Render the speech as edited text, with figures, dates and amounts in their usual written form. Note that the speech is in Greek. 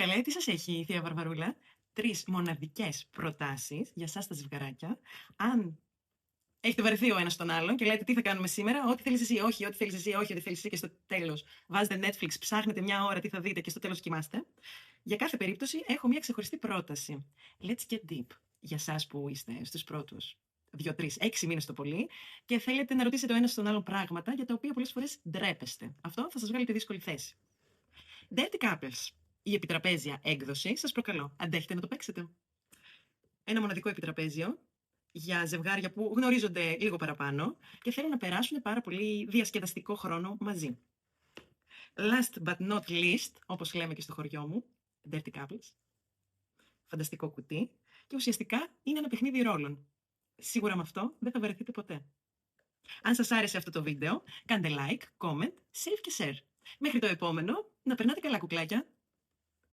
Καλέ, τι σας έχει η θεία Βαρβαρούλα? 3 μοναδικές προτάσεις για εσάς τα ζευγαράκια. Αν έχετε βαρεθεί ο ένας τον άλλον και λέτε τι θα κάνουμε σήμερα, ό,τι θέλεις εσύ, όχι, ό,τι θέλεις εσύ, όχι, ό,τι θέλεις εσύ, και στο τέλος βάζετε Netflix, ψάχνετε μια ώρα τι θα δείτε και στο τέλος κοιμάστε. Για κάθε περίπτωση έχω μια ξεχωριστή πρόταση. Let's get deep. Για εσάς που είστε στους πρώτους 2, 3, 6 μήνες το πολύ και θέλετε να ρωτήσετε ο ένας τον άλλον πράγματα για τα οποία πολλές φορές ντρέπεστε. Αυτό θα σας βγάλει τη δύσκολη θέση. Dirty Couples. Η επιτραπέζια έκδοση, σας προκαλώ. Αντέχετε να το παίξετε? Ένα μοναδικό επιτραπέζιο για ζευγάρια που γνωρίζονται λίγο παραπάνω και θέλουν να περάσουν πάρα πολύ διασκεδαστικό χρόνο μαζί. Last but not least, όπως λέμε και στο χωριό μου, Dirty Couples. Φανταστικό κουτί και ουσιαστικά είναι ένα παιχνίδι ρόλων. Σίγουρα με αυτό δεν θα βαρεθείτε ποτέ. Αν σας άρεσε αυτό το βίντεο, κάντε like, comment, save και share. Μέχρι το επόμενο, να περνάτε καλά κουκλάκια!